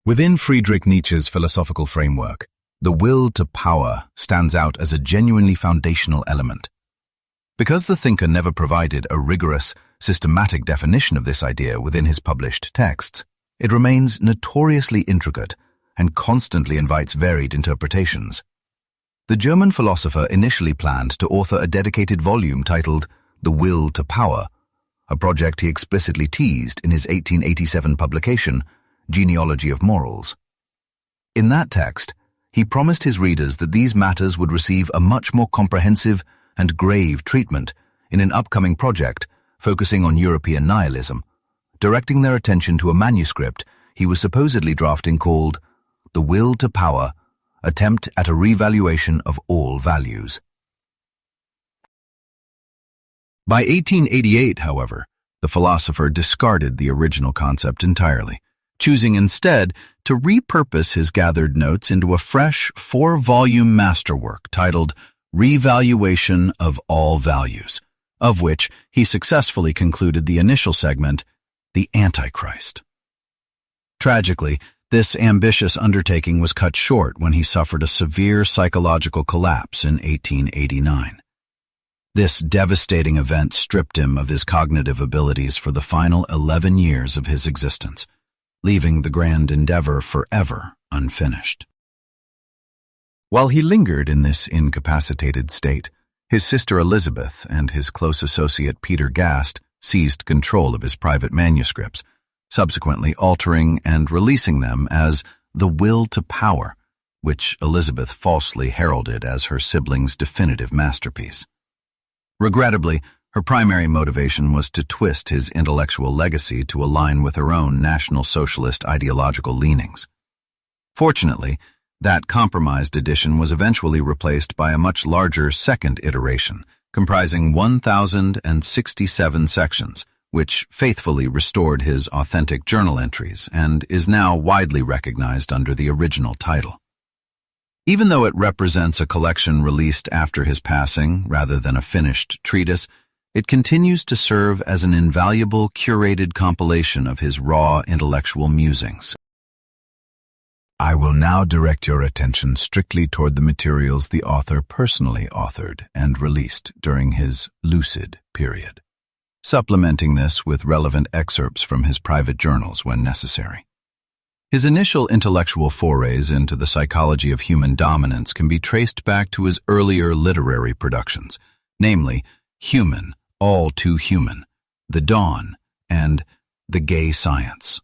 Within Friedrich Nietzsche's philosophical framework, the will to power stands out as a genuinely foundational element. Because the thinker never provided a rigorous, systematic definition of this idea within his published texts, it remains notoriously intricate and constantly invites varied interpretations. The German philosopher initially planned to author a dedicated volume titled The Will to Power, a project he explicitly teased in his 1887 publication, Genealogy of Morals. In that text, he promised his readers that these matters would receive a much more comprehensive and grave treatment in an upcoming project focusing on European nihilism, directing their attention to a manuscript he was supposedly drafting called The Will to Power, Attempt at a Revaluation of All Values. By 1888, however, the philosopher discarded the original concept entirely, choosing instead to repurpose his gathered notes into a fresh 4-volume masterwork titled Revaluation of All Values, of which he successfully concluded the initial segment, The Antichrist. Tragically, this ambitious undertaking was cut short when he suffered a severe psychological collapse in 1889. This devastating event stripped him of his cognitive abilities for the final 11 years of his existence, leaving the grand endeavor forever unfinished. While he lingered in this incapacitated state, his sister Elizabeth and his close associate Peter Gast seized control of his private manuscripts, subsequently altering and releasing them as The Will to Power, which Elizabeth falsely heralded as her sibling's definitive masterpiece. Regrettably, her primary motivation was to twist his intellectual legacy to align with her own National Socialist ideological leanings. Fortunately, that compromised edition was eventually replaced by a much larger second iteration, comprising 1,067 sections, which faithfully restored his authentic journal entries and is now widely recognized under the original title. Even though it represents a collection released after his passing rather than a finished treatise, it continues to serve as an invaluable curated compilation of his raw intellectual musings. I will now direct your attention strictly toward the materials the author personally authored and released during his lucid period, supplementing this with relevant excerpts from his private journals when necessary. His initial intellectual forays into the psychology of human dominance can be traced back to his earlier literary productions, namely Human, All Too Human, The Dawn, and The Gay Science.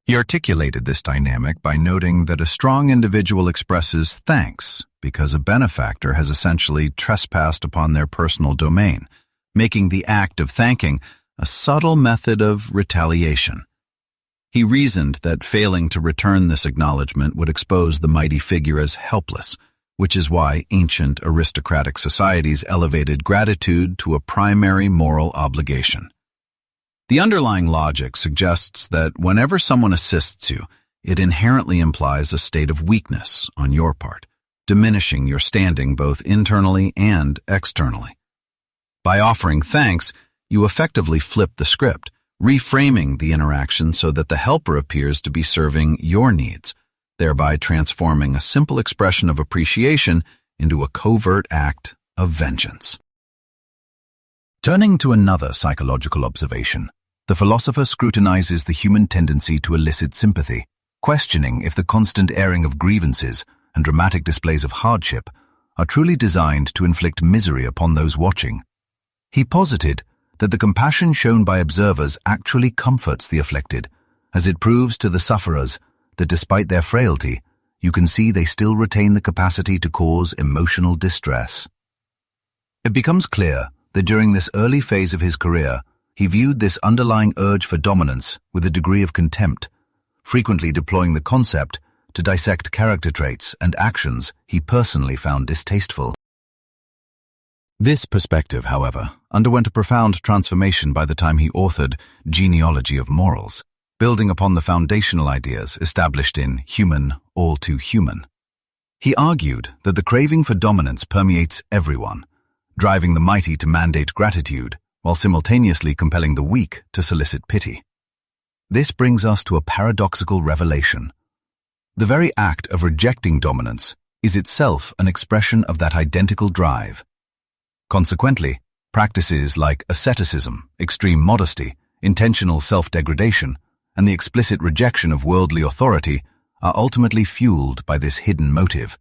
He articulated this dynamic by noting that a strong individual expresses thanks because a benefactor has essentially trespassed upon their personal domain, making the act of thanking a subtle method of retaliation. He reasoned that failing to return this acknowledgement would expose the mighty figure as helpless, which is why ancient aristocratic societies elevated gratitude to a primary moral obligation. The underlying logic suggests that whenever someone assists you, it inherently implies a state of weakness on your part, diminishing your standing both internally and externally. By offering thanks, you effectively flip the script, reframing the interaction so that the helper appears to be serving your needs, thereby transforming a simple expression of appreciation into a covert act of vengeance. Turning to another psychological observation, the philosopher scrutinizes the human tendency to elicit sympathy, questioning if the constant airing of grievances and dramatic displays of hardship are truly designed to inflict misery upon those watching. He posited that the compassion shown by observers actually comforts the afflicted, as it proves to the sufferers that despite their frailty, you can see they still retain the capacity to cause emotional distress. It becomes clear that during this early phase of his career, he viewed this underlying urge for dominance with a degree of contempt, frequently deploying the concept to dissect character traits and actions he personally found distasteful. This perspective, however, underwent a profound transformation by the time he authored Genealogy of Morals, building upon the foundational ideas established in Human, All Too Human. He argued that the craving for dominance permeates everyone, driving the mighty to mandate gratitude while simultaneously compelling the weak to solicit pity. This brings us to a paradoxical revelation. The very act of rejecting dominance is itself an expression of that identical drive. Consequently, practices like asceticism, extreme modesty, intentional self-degradation, and the explicit rejection of worldly authority are ultimately fueled by this hidden motive.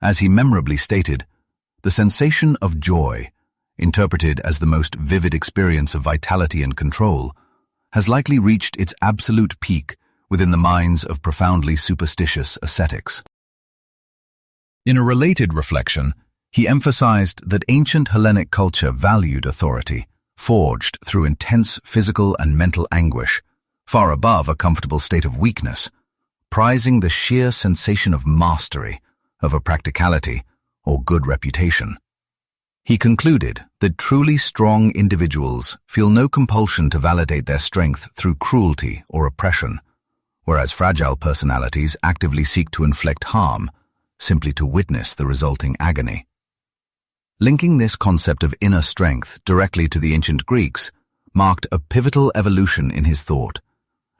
As he memorably stated, the sensation of joy, interpreted as the most vivid experience of vitality and control, has likely reached its absolute peak within the minds of profoundly superstitious ascetics. In a related reflection, he emphasized that ancient Hellenic culture valued authority, forged through intense physical and mental anguish, far above a comfortable state of weakness, prizing the sheer sensation of mastery over practicality or good reputation. He concluded that truly strong individuals feel no compulsion to validate their strength through cruelty or oppression, whereas fragile personalities actively seek to inflict harm, simply to witness the resulting agony. Linking this concept of inner strength directly to the ancient Greeks marked a pivotal evolution in his thought,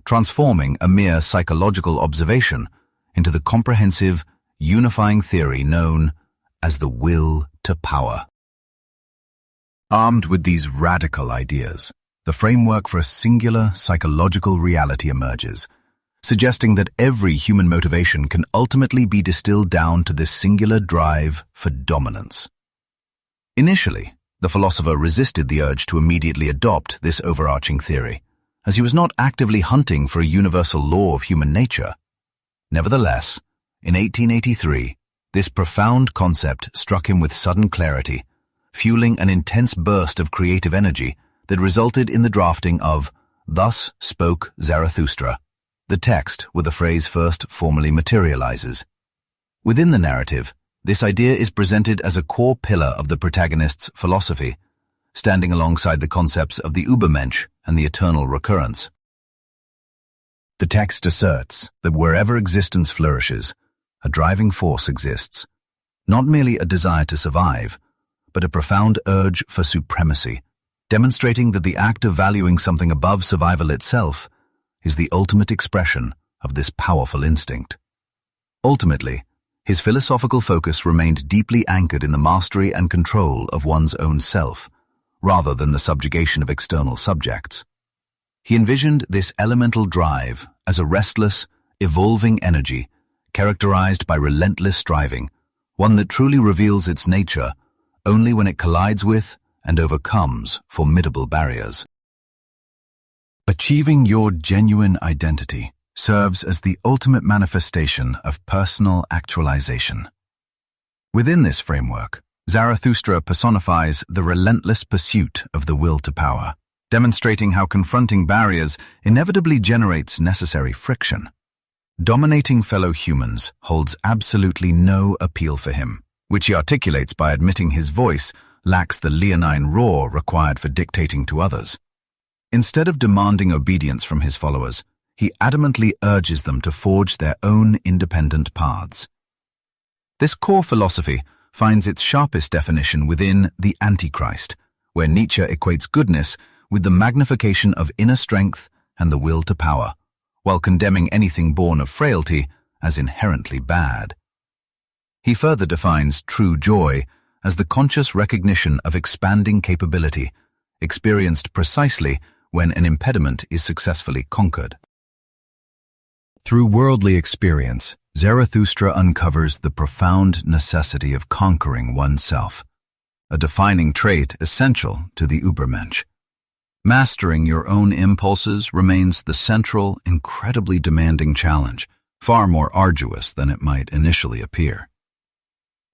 transforming a mere psychological observation into the comprehensive, unifying theory known as the will to power. Armed with these radical ideas, the framework for a singular psychological reality emerges, suggesting that every human motivation can ultimately be distilled down to this singular drive for dominance. Initially, the philosopher resisted the urge to immediately adopt this overarching theory, as he was not actively hunting for a universal law of human nature. Nevertheless, in 1883, this profound concept struck him with sudden clarity, fueling an intense burst of creative energy that resulted in the drafting of "Thus Spoke Zarathustra," the text where the phrase first formally materializes. Within the narrative, this idea is presented as a core pillar of the protagonist's philosophy, standing alongside the concepts of the Übermensch and the eternal recurrence. The text asserts that wherever existence flourishes, a driving force exists, not merely a desire to survive, but a profound urge for supremacy, demonstrating that the act of valuing something above survival itself is the ultimate expression of this powerful instinct. Ultimately, his philosophical focus remained deeply anchored in the mastery and control of one's own self, rather than the subjugation of external subjects. He envisioned this elemental drive as a restless, evolving energy characterized by relentless striving, one that truly reveals its nature only when it collides with and overcomes formidable barriers. Achieving your genuine identity serves as the ultimate manifestation of personal actualization. Within this framework, Zarathustra personifies the relentless pursuit of the will to power, demonstrating how confronting barriers inevitably generates necessary friction. Dominating fellow humans holds absolutely no appeal for him, which he articulates by admitting his voice lacks the leonine roar required for dictating to others. Instead of demanding obedience from his followers, he adamantly urges them to forge their own independent paths. This core philosophy finds its sharpest definition within the Antichrist, where Nietzsche equates goodness with the magnification of inner strength and the will to power, while condemning anything born of frailty as inherently bad. He further defines true joy as the conscious recognition of expanding capability, experienced precisely when an impediment is successfully conquered. Through worldly experience, Zarathustra uncovers the profound necessity of conquering oneself, a defining trait essential to the Übermensch. Mastering your own impulses remains the central, incredibly demanding challenge, far more arduous than it might initially appear.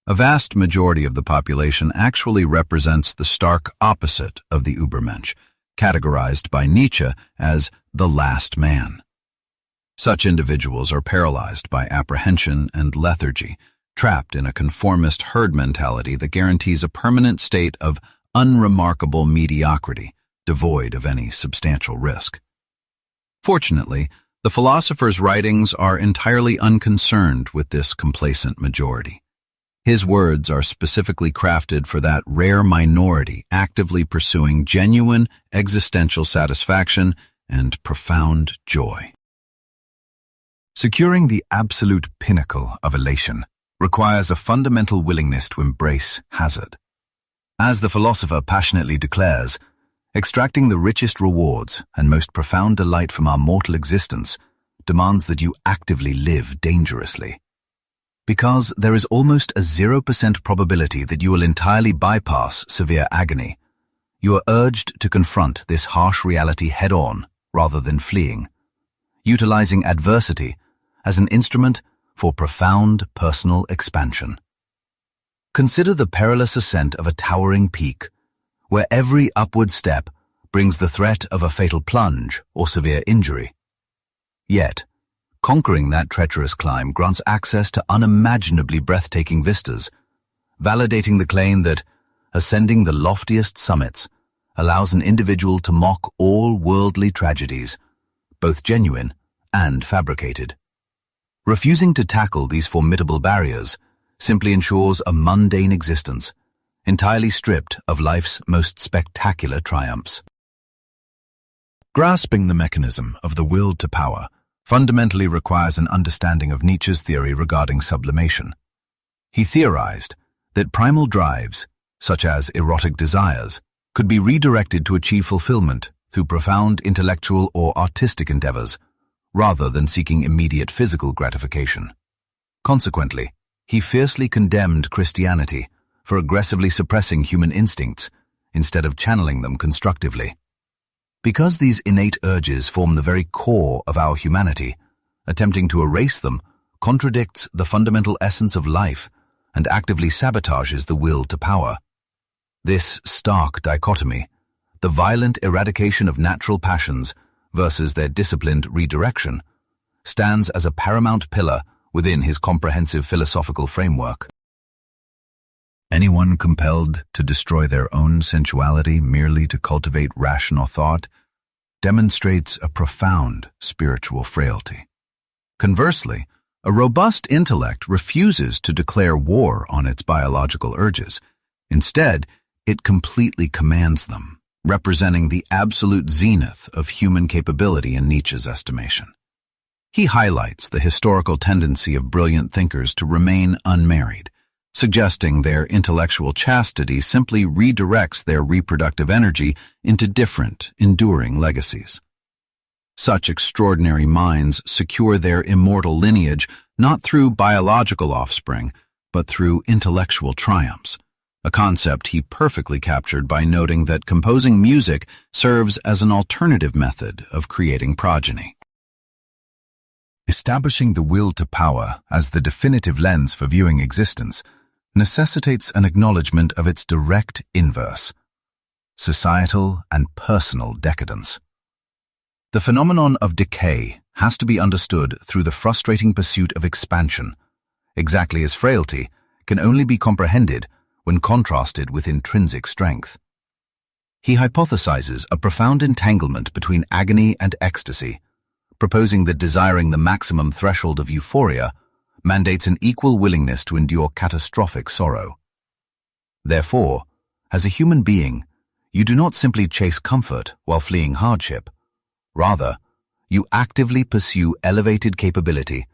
A vast majority of the population actually represents the stark opposite of the Übermensch, categorized by Nietzsche as the last man. Such individuals are paralyzed by apprehension and lethargy, trapped in a conformist herd mentality that guarantees a permanent state of unremarkable mediocrity, devoid of any substantial risk. Fortunately, the philosopher's writings are entirely unconcerned with this complacent majority. His words are specifically crafted for that rare minority actively pursuing genuine existential satisfaction and profound joy. Securing the absolute pinnacle of elation requires a fundamental willingness to embrace hazard. As the philosopher passionately declares, extracting the richest rewards and most profound delight from our mortal existence demands that you actively live dangerously. Because there is almost a 0% probability that you will entirely bypass severe agony, you are urged to confront this harsh reality head-on rather than fleeing, utilizing adversity as an instrument for profound personal expansion. Consider the perilous ascent of a towering peak, where every upward step brings the threat of a fatal plunge or severe injury. Yet, conquering that treacherous climb grants access to unimaginably breathtaking vistas, validating the claim that ascending the loftiest summits allows an individual to mock all worldly tragedies, both genuine and fabricated. Refusing to tackle these formidable barriers simply ensures a mundane existence, entirely stripped of life's most spectacular triumphs. Grasping the mechanism of the will to power fundamentally requires an understanding of Nietzsche's theory regarding sublimation. He theorized that primal drives, such as erotic desires, could be redirected to achieve fulfillment through profound intellectual or artistic endeavors, rather than seeking immediate physical gratification. Consequently, he fiercely condemned Christianity for aggressively suppressing human instincts instead of channeling them constructively. Because these innate urges form the very core of our humanity, attempting to erase them contradicts the fundamental essence of life and actively sabotages the will to power. This stark dichotomy, the violent eradication of natural passions versus their disciplined redirection, stands as a paramount pillar within his comprehensive philosophical framework. Anyone compelled to destroy their own sensuality merely to cultivate rational thought demonstrates a profound spiritual frailty. Conversely, a robust intellect refuses to declare war on its biological urges. Instead, it completely commands them, representing the absolute zenith of human capability in Nietzsche's estimation. He highlights the historical tendency of brilliant thinkers to remain unmarried, suggesting their intellectual chastity simply redirects their reproductive energy into different, enduring legacies. Such extraordinary minds secure their immortal lineage not through biological offspring, but through intellectual triumphs, a concept he perfectly captured by noting that composing music serves as an alternative method of creating progeny. Establishing the will to power as the definitive lens for viewing existence necessitates an acknowledgement of its direct inverse, societal and personal decadence. The phenomenon of decay has to be understood through the frustrating pursuit of expansion, exactly as frailty can only be comprehended when contrasted with intrinsic strength. He hypothesizes a profound entanglement between agony and ecstasy, proposing that desiring the maximum threshold of euphoria mandates an equal willingness to endure catastrophic sorrow. Therefore, as a human being, you do not simply chase comfort while fleeing hardship. Rather, you actively pursue elevated capability,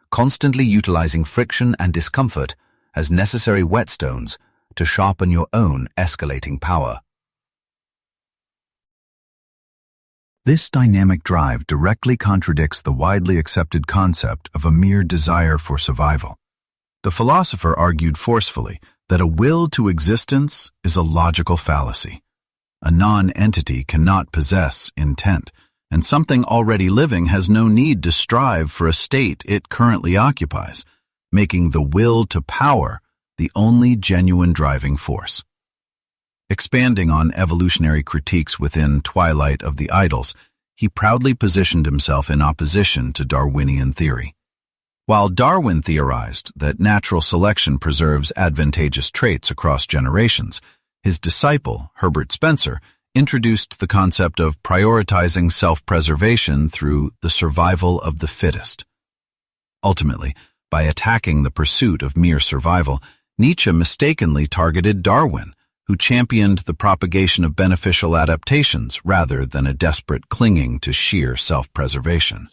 constantly utilizing friction and discomfort as necessary whetstones to sharpen your own escalating power. This dynamic drive directly contradicts the widely accepted concept of a mere desire for survival. The philosopher argued forcefully that a will to existence is a logical fallacy. A non-entity cannot possess intent, and something already living has no need to strive for a state it currently occupies, making the will to power the only genuine driving force. Expanding on evolutionary critiques within Twilight of the Idols, he proudly positioned himself in opposition to Darwinian theory. While Darwin theorized that natural selection preserves advantageous traits across generations, his disciple, Herbert Spencer, introduced the concept of prioritizing self-preservation through the survival of the fittest. Ultimately, by attacking the pursuit of mere survival, Nietzsche mistakenly targeted Darwin, who championed the propagation of beneficial adaptations rather than a desperate clinging to sheer self-preservation.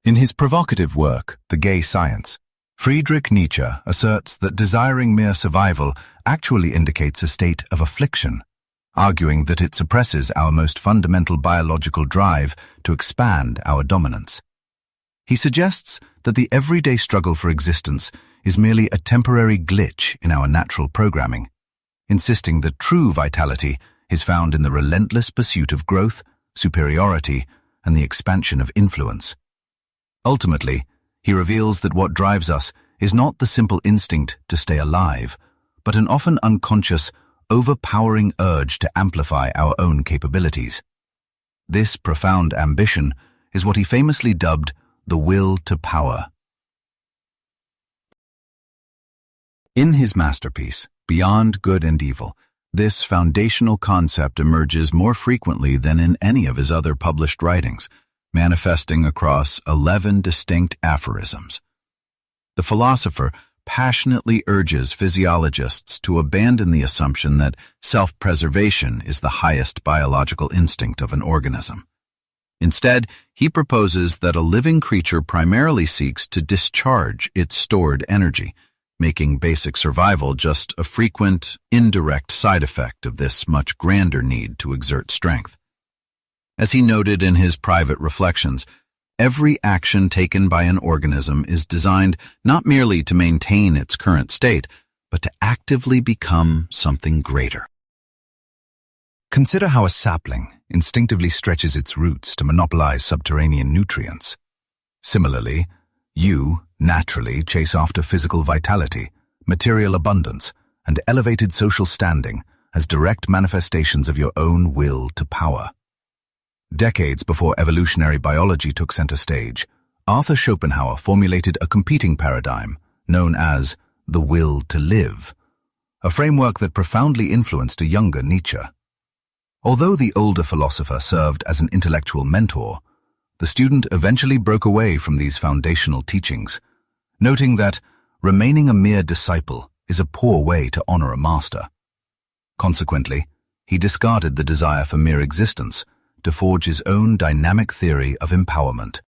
In his provocative work, The Gay Science, Friedrich Nietzsche asserts that desiring mere survival actually indicates a state of affliction, arguing that it suppresses our most fundamental biological drive to expand our dominance. He suggests that the everyday struggle for existence is merely a temporary glitch in our natural programming, insisting that true vitality is found in the relentless pursuit of growth, superiority, and the expansion of influence. Ultimately, he reveals that what drives us is not the simple instinct to stay alive, but an often unconscious, overpowering urge to amplify our own capabilities. This profound ambition is what he famously dubbed the will to power. In his masterpiece, Beyond Good and Evil, this foundational concept emerges more frequently than in any of his other published writings, manifesting across 11 distinct aphorisms. The philosopher passionately urges physiologists to abandon the assumption that self-preservation is the highest biological instinct of an organism. Instead, he proposes that a living creature primarily seeks to discharge its stored energy, making basic survival just a frequent, indirect side effect of this much grander need to exert strength. As he noted in his private reflections, every action taken by an organism is designed not merely to maintain its current state, but to actively become something greater. Consider how a sapling instinctively stretches its roots to monopolize subterranean nutrients. Similarly, you naturally chase after physical vitality, material abundance, and elevated social standing as direct manifestations of your own will to power. Decades before evolutionary biology took center stage, Arthur Schopenhauer formulated a competing paradigm known as the will to live, a framework that profoundly influenced a younger Nietzsche. Although the older philosopher served as an intellectual mentor, the student eventually broke away from these foundational teachings, noting that remaining a mere disciple is a poor way to honor a master. Consequently, he discarded the desire for mere existence to forge his own dynamic theory of empowerment.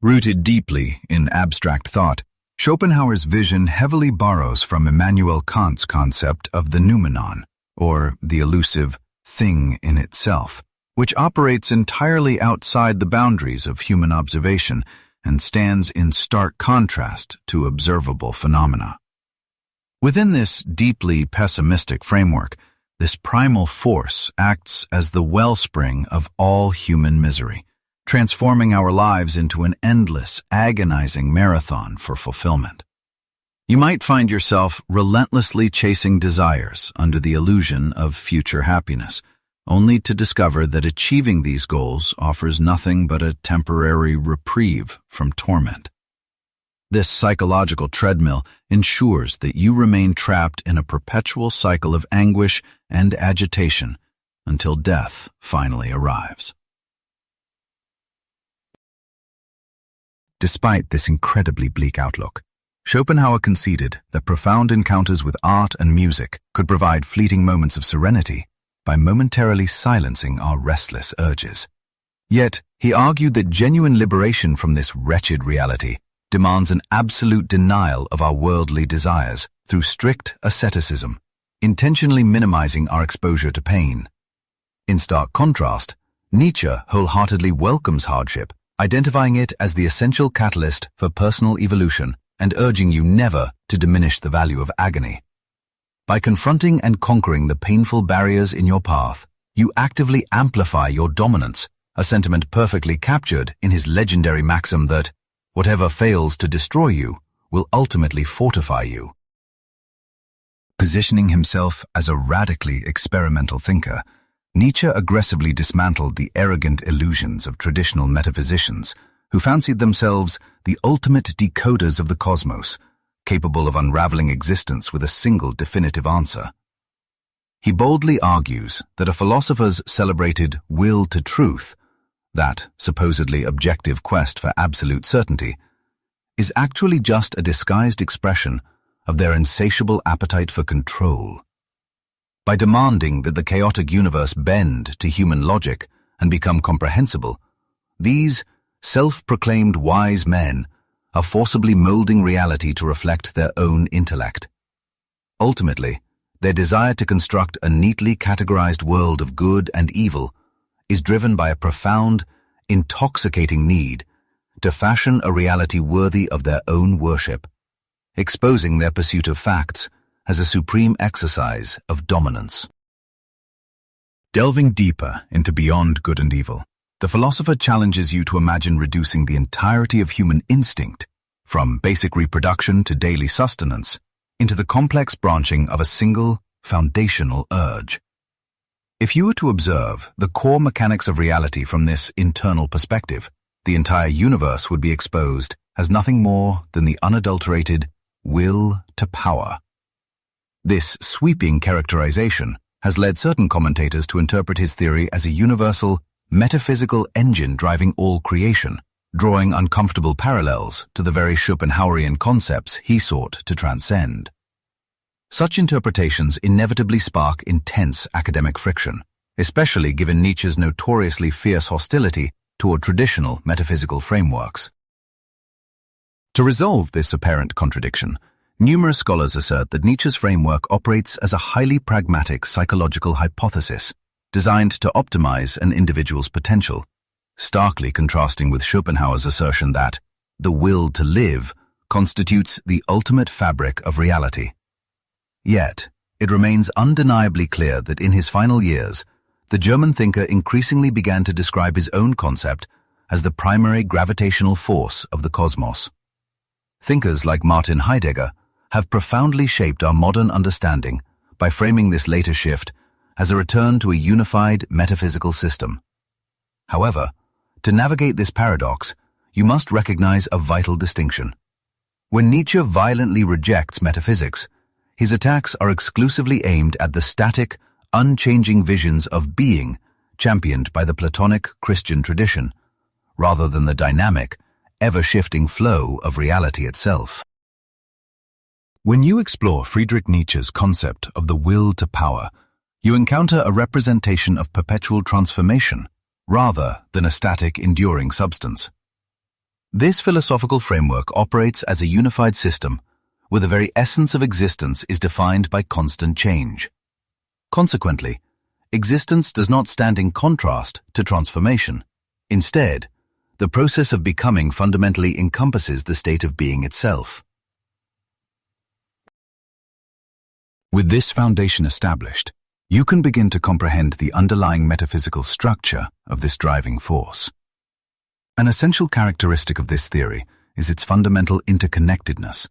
Rooted deeply in abstract thought, Schopenhauer's vision heavily borrows from Immanuel Kant's concept of the noumenon, or the elusive thing in itself, which operates entirely outside the boundaries of human observation and stands in stark contrast to observable phenomena. Within this deeply pessimistic framework, this primal force acts as the wellspring of all human misery, transforming our lives into an endless, agonizing marathon for fulfillment. You might find yourself relentlessly chasing desires under the illusion of future happiness, only to discover that achieving these goals offers nothing but a temporary reprieve from torment. This psychological treadmill ensures that you remain trapped in a perpetual cycle of anguish and agitation until death finally arrives. Despite this incredibly bleak outlook, Schopenhauer conceded that profound encounters with art and music could provide fleeting moments of serenity by momentarily silencing our restless urges. Yet, he argued that genuine liberation from this wretched reality demands an absolute denial of our worldly desires through strict asceticism, intentionally minimizing our exposure to pain. In stark contrast, Nietzsche wholeheartedly welcomes hardship, identifying it as the essential catalyst for personal evolution and urging you never to diminish the value of agony. By confronting and conquering the painful barriers in your path, you actively amplify your dominance, a sentiment perfectly captured in his legendary maxim that whatever fails to destroy you will ultimately fortify you. Positioning himself as a radically experimental thinker, Nietzsche aggressively dismantled the arrogant illusions of traditional metaphysicians who fancied themselves the ultimate decoders of the cosmos, capable of unraveling existence with a single definitive answer. He boldly argues that a philosopher's celebrated will to truth, that supposedly objective quest for absolute certainty, is actually just a disguised expression of their insatiable appetite for control. By demanding that the chaotic universe bend to human logic and become comprehensible, these self-proclaimed wise men are forcibly molding reality to reflect their own intellect. Ultimately, their desire to construct a neatly categorized world of good and evil is driven by a profound, intoxicating need to fashion a reality worthy of their own worship, exposing their pursuit of facts as a supreme exercise of dominance. Delving deeper into beyond good and evil, the philosopher challenges you to imagine reducing the entirety of human instinct, from basic reproduction to daily sustenance, into the complex branching of a single, foundational urge. If you were to observe the core mechanics of reality from this internal perspective, the entire universe would be exposed as nothing more than the unadulterated will to power. This sweeping characterization has led certain commentators to interpret his theory as a universal, metaphysical engine driving all creation, drawing uncomfortable parallels to the very Schopenhauerian concepts he sought to transcend. Such interpretations inevitably spark intense academic friction, especially given Nietzsche's notoriously fierce hostility toward traditional metaphysical frameworks. To resolve this apparent contradiction, numerous scholars assert that Nietzsche's framework operates as a highly pragmatic psychological hypothesis designed to optimize an individual's potential, starkly contrasting with Schopenhauer's assertion that the will to live constitutes the ultimate fabric of reality. Yet, it remains undeniably clear that in his final years, the German thinker increasingly began to describe his own concept as the primary gravitational force of the cosmos. Thinkers like Martin Heidegger have profoundly shaped our modern understanding by framing this later shift as a return to a unified metaphysical system. However, to navigate this paradox, you must recognize a vital distinction. When Nietzsche violently rejects metaphysics, his attacks are exclusively aimed at the static, unchanging visions of being championed by the Platonic Christian tradition, rather than the dynamic, ever-shifting flow of reality itself. When you explore Friedrich Nietzsche's concept of the will to power, you encounter a representation of perpetual transformation, rather than a static, enduring substance. This philosophical framework operates as a unified system, where the very essence of existence is defined by constant change. Consequently, existence does not stand in contrast to transformation. Instead, the process of becoming fundamentally encompasses the state of being itself. With this foundation established, you can begin to comprehend the underlying metaphysical structure of this driving force. An essential characteristic of this theory is its fundamental interconnectedness,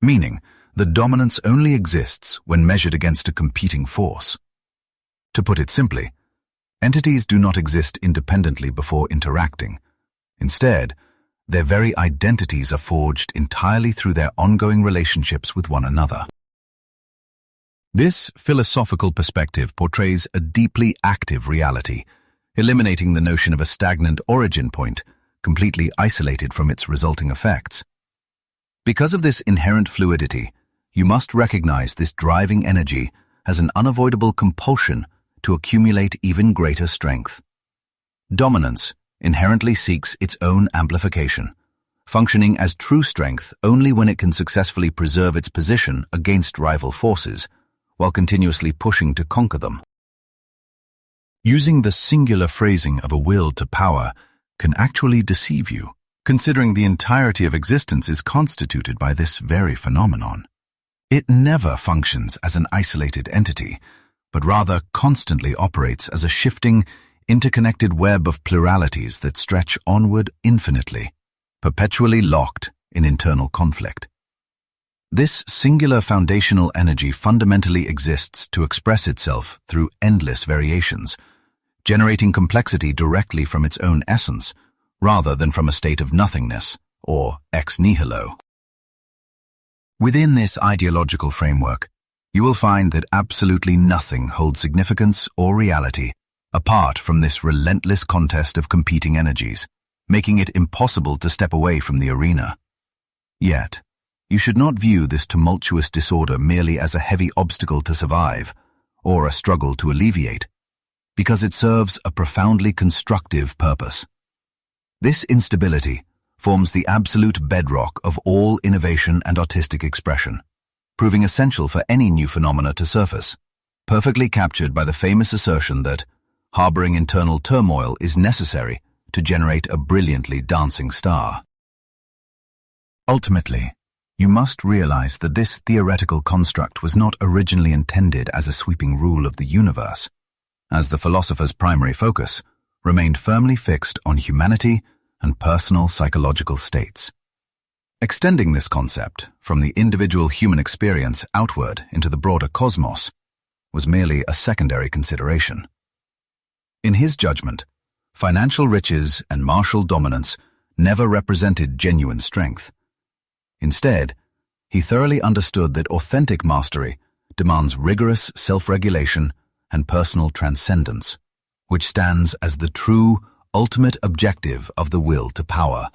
meaning that dominance only exists when measured against a competing force. To put it simply, entities do not exist independently before interacting. Instead, their very identities are forged entirely through their ongoing relationships with one another. This philosophical perspective portrays a deeply active reality, eliminating the notion of a stagnant origin point, completely isolated from its resulting effects. Because of this inherent fluidity, you must recognize this driving energy as an unavoidable compulsion to accumulate even greater strength. Dominance inherently seeks its own amplification, functioning as true strength only when it can successfully preserve its position against rival forces, while continuously pushing to conquer them. Using the singular phrasing of a will to power can actually deceive you, considering the entirety of existence is constituted by this very phenomenon. It never functions as an isolated entity, but rather constantly operates as a shifting, interconnected web of pluralities that stretch onward infinitely, perpetually locked in internal conflict. This singular foundational energy fundamentally exists to express itself through endless variations, generating complexity directly from its own essence, rather than from a state of nothingness, or ex nihilo. Within this ideological framework, you will find that absolutely nothing holds significance or reality apart from this relentless contest of competing energies, making it impossible to step away from the arena. Yet, You should not view this tumultuous disorder merely as a heavy obstacle to survive, or a struggle to alleviate, because it serves a profoundly constructive purpose. This instability forms the absolute bedrock of all innovation and artistic expression, proving essential for any new phenomena to surface, perfectly captured by the famous assertion that harboring internal turmoil is necessary to generate a brilliantly dancing star. Ultimately, you must realize that this theoretical construct was not originally intended as a sweeping rule of the universe, as the philosopher's primary focus remained firmly fixed on humanity and personal psychological states. Extending this concept from the individual human experience outward into the broader cosmos was merely a secondary consideration. In his judgment, financial riches and martial dominance never represented genuine strength. Instead, he thoroughly understood that authentic mastery demands rigorous self-regulation and personal transcendence, which stands as the true, ultimate objective of the will to power.